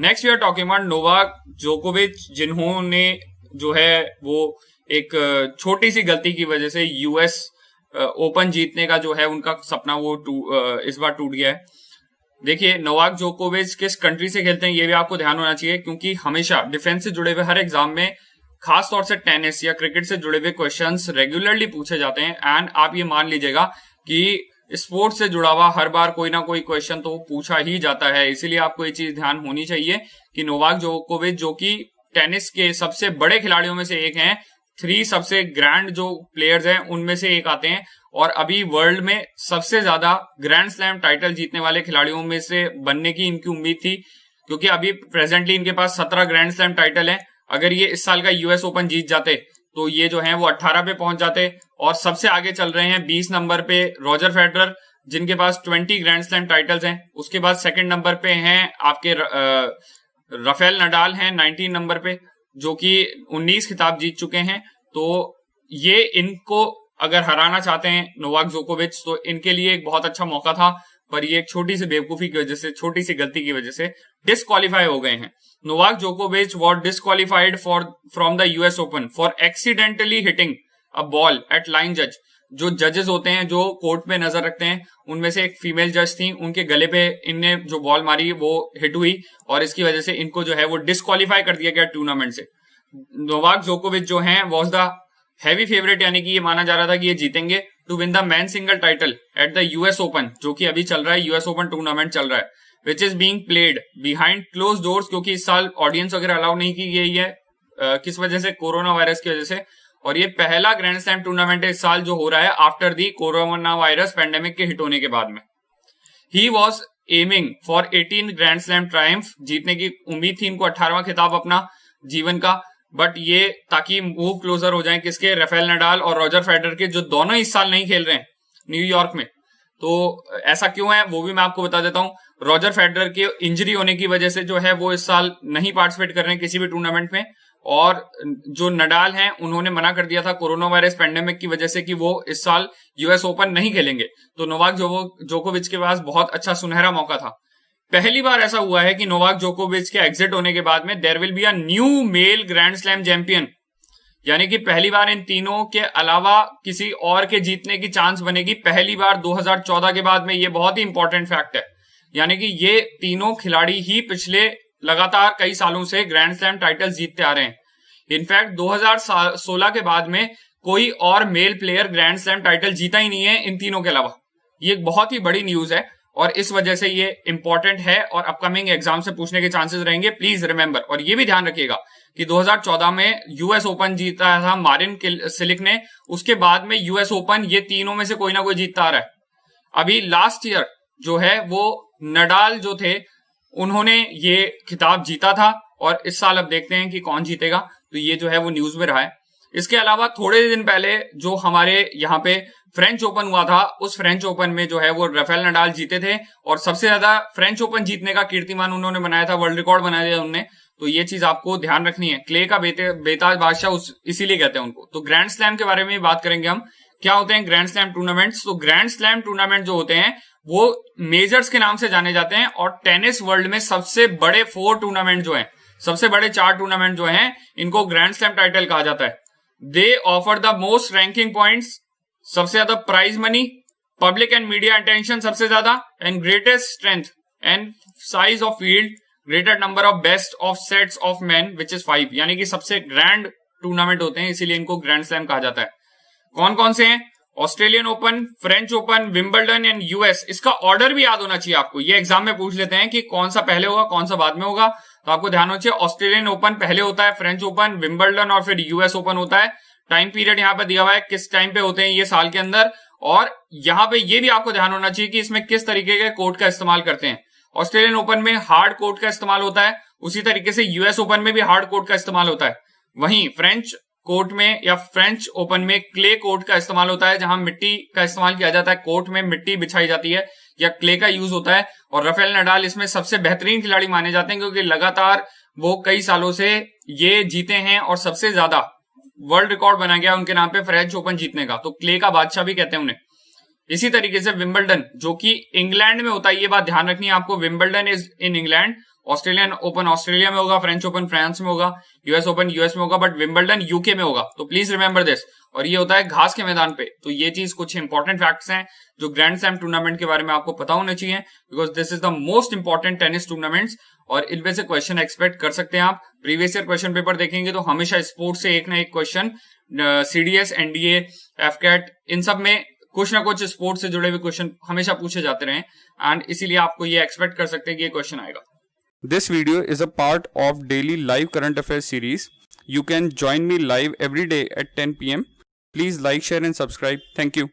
Next we are talking about Novak जोकोविच, जिन्होंने जो है वो एक छोटी सी गलती की वजह से यूएस ओपन जीतने का जो है उनका सपना वो इस बार टूट गया है। देखिए, नोवाक जोकोविच किस कंट्री से खेलते हैं ये भी आपको ध्यान होना चाहिए, क्योंकि हमेशा डिफेंस से जुड़े हुए हर एग्जाम में खास तौर से टेनिस या क्रिकेट से जुड़े हुए क्वेश्चंस रेगुलरली पूछे जाते हैं। एंड आप ये मान लीजिएगा कि स्पोर्ट्स से जुड़ा हुआ हर बार कोई ना कोई क्वेश्चन तो पूछा ही जाता है। इसीलिए आपको ये चीज ध्यान होनी चाहिए कि नोवाक जोकोविच, जो कि टेनिस के सबसे बड़े खिलाड़ियों में से एक हैं, 3 सबसे ग्रैंड जो प्लेयर्स हैं उनमें से एक आते हैं, और अभी वर्ल्ड में सबसे ज्यादा ग्रैंड स्लैम टाइटल जीतने वाले खिलाड़ियों में से बनने की इनकी उम्मीद थी, क्योंकि अभी प्रेजेंटली इनके पास 17 ग्रैंड स्लैम टाइटल है। अगर ये इस साल का यूएस ओपन जीत जाते तो ये जो है वो 18 पे पहुंच जाते, और सबसे आगे चल रहे हैं 20 नंबर पे रॉजर फेडरर, जिनके पास 20 ग्रैंड स्लैम टाइटल्स हैं। उसके बाद सेकंड नंबर पे हैं आपके राफेल नडाल हैं 19 नंबर पे, जो कि 19 खिताब जीत चुके हैं। तो ये इनको अगर हराना चाहते हैं नोवाक जोकोविच, तो इनके लिए एक बहुत अच्छा मौका था, पर ये एक छोटी सी बेवकूफी की वजह से, छोटी सी गलती की वजह से डिस्क्वालीफाई हो गए हैं। नोवाक जोकोविच was disqualified from the US open for accidentally hitting a ball eight line जज। जो जजेस होते हैं जो कोर्ट पे नजर रखते हैं, उनमें से एक फीमेल जज थी, उनके गले पे इनने जो बॉल मारी वो हिट हुई, और इसकी वजह से इनको जो है वो डिस्क्वालीफाई कर दिया गया टूर्नामेंट से। नोवाक जोकोविच जो है वॉज द हैवी फेवरेट, यानी कि ये माना जा रहा था कि ये जीतेंगे to win the man single title at the US Open, जो कि अभी चल रहा है, यूएस ओपन टूर्नामेंट चल रहा है, which is being played behind close doors, क्योंकि इस साल ऑडियंस वगैरह अलाउ नहीं की गई है। किस वजह से? कोरोना वायरस की वजह से। और ये पहला ग्रैंड स्लैम टूर्नामेंट है इस साल जो हो रहा है after the corona virus pandemic के हिट होने के बाद में। He was aiming for 18 grand slam Triumph, जीतने की उम्मीद थी इनको 18वां खिताब अपना जीवन का, बट ये ताकि मूव क्लोजर हो जाए किसके? राफेल नडाल और रॉजर फेडरर के, जो दोनों इस साल नहीं खेल रहे हैं न्यूयॉर्क में। तो ऐसा क्यों है वो भी मैं आपको बता देता हूं। रॉजर फेडरर के इंजरी होने की वजह से जो है वो इस साल नहीं पार्टिसिपेट कर रहे हैं किसी भी टूर्नामेंट में, और जो नडाल हैं उन्होंने मना कर दिया था कोरोना वायरस पैंडेमिक की वजह से कि वो इस साल यूएस ओपन नहीं खेलेंगे। तो नोवाक जोकोविच के पास बहुत अच्छा सुनहरा मौका था। पहली बार ऐसा हुआ है कि नोवाक जोकोविच के एग्जिट होने के बाद में there will be a new male grand slam champion, यानी कि पहली बार इन तीनों के अलावा किसी और के जीतने की चांस बनेगी, पहली बार 2014 के बाद में। ये बहुत ही इंपॉर्टेंट फैक्ट है, यानी कि ये तीनों खिलाड़ी ही पिछले लगातार कई सालों से ग्रैंड स्लैम टाइटल्स जीतते आ रहे हैं। इनफैक्ट 2016 के बाद में कोई और mail player grand slam title जीता ही नहीं है इन तीनों के अलावा। ये एक बहुत ही बड़ी न्यूज है, और इस वजह से ये इंपॉर्टेंट है, और अपकमिंग एग्जाम से पूछने के चांसेस रहेंगे, प्लीज रिमेंबर। और ये भी ध्यान रखिएगा कि 2014 में यूएस ओपन जीता था मारिन सिलिक ने, उसके बाद में यूएस ओपन ये तीनों में से कोई ना कोई जीतता आ रहा है। अभी लास्ट ईयर जो है वो नडाल जो थे उन्होंने ये खिताब जीता था, और इस साल अब देखते हैं कि कौन जीतेगा। तो ये जो है वो न्यूज में रहा है। इसके अलावा थोड़े दिन पहले जो हमारे यहाँ पे फ्रेंच ओपन हुआ था, उस फ्रेंच ओपन में जो है वो राफेल नडाल जीते थे, और सबसे ज्यादा फ्रेंच ओपन जीतने का कीर्तिमान उन्होंने बनाया था, वर्ल्ड रिकॉर्ड बनाया था उन्होंने। तो ये चीज आपको ध्यान रखनी है। क्ले का बेताज बादशाह इसीलिए कहते हैं उनको। तो ग्रैंड स्लैम के बारे में बात करेंगे हम, क्या होते हैं ग्रैंड स्लैम टूर्नामेंट्स। तो ग्रैंड स्लैम टूर्नामेंट जो होते हैं वो मेजर्स के नाम से जाने जाते हैं, और टेनिस वर्ल्ड में सबसे बड़े 4 टूर्नामेंट जो हैं, सबसे बड़े 4 टूर्नामेंट जो हैं, इनको ग्रैंड स्लैम टाइटल कहा जाता है। They offer the most ranking points, सबसे ज्यादा prize money, public and media attention सबसे ज्यादा, and greatest strength and size of field, greater number of best of sets of man which is 5, यानी कि सबसे ग्रैंड टूर्नामेंट होते हैं, इसीलिए इनको ग्रैंड स्लैम कहा जाता है। कौन कौन से हैं? Australian open, French open, Wimbledon and US. इसका ऑर्डर भी याद होना चाहिए आपको, ये एग्जाम में पूछ लेते हैं कि कौन सा पहले होगा कौन सा बाद में होगा, तो आपको ध्यान होना चाहिए ऑस्ट्रेलियन ओपन पहले होता है, फ्रेंच ओपन, विंबलडन और फिर यूएस ओपन होता है। टाइम पीरियड यहाँ पे दिया हुआ है किस टाइम पे होते हैं ये साल के अंदर, और यहाँ पे ये भी आपको ध्यान होना चाहिए कि इसमें किस तरीके के कोर्ट का इस्तेमाल करते हैं। ऑस्ट्रेलियन ओपन में हार्ड कोर्ट का इस्तेमाल होता है, उसी तरीके से यूएस ओपन में भी हार्ड कोर्ट का इस्तेमाल होता है। वहीं फ्रेंच कोर्ट में या फ्रेंच ओपन में क्ले कोर्ट का इस्तेमाल होता है, जहां मिट्टी का इस्तेमाल किया जाता है, कोर्ट में मिट्टी बिछाई जाती है या क्ले का यूज होता है। और राफेल नडाल इसमें सबसे बेहतरीन खिलाड़ी माने जाते हैं, क्योंकि लगातार वो कई सालों से ये जीते हैं, और सबसे ज्यादा वर्ल्ड रिकॉर्ड बना गया उनके नाम पे फ्रेंच ओपन जीतने का, तो क्ले का बादशाह भी कहते हैं उन्हें। इसी तरीके से विंबलडन जो कि इंग्लैंड में होता है, ये बात ध्यान रखनी है आपको, Wimbledon is in England, Australian open Australia में होगा, फ्रेंच ओपन फ्रांस में होगा, यूएस ओपन यूएस में होगा, बट विंबलडन यूके में होगा। तो प्लीज रिमेंबर दिस। और ये होता है घास के मैदान पे। तो ये चीज कुछ इंपॉर्टेंट फैक्ट्स हैं जो ग्रैंड स्लैम टूर्नामेंट के बारे में आपको पता होना चाहिए, because this is the most important tennis tournaments. और इनमें से क्वेश्चन एक्सपेक्ट कर सकते हैं आप। प्रीवियस ईयर क्वेश्चन पेपर देखेंगे तो हमेशा स्पोर्ट्स से एक ना एक क्वेश्चन, सीडीएस, एनडीए, एफकैट, इन सब में कुछ ना कुछ स्पोर्ट्स से जुड़े हुए क्वेश्चन हमेशा पूछे जाते रहे, एंड इसीलिए आपको ये एक्सपेक्ट कर सकते हैं कि ये क्वेश्चन आएगा। This video is a part of daily live current affairs series. You can join me live every day at 10 p.m. Please like, share and subscribe. Thank you.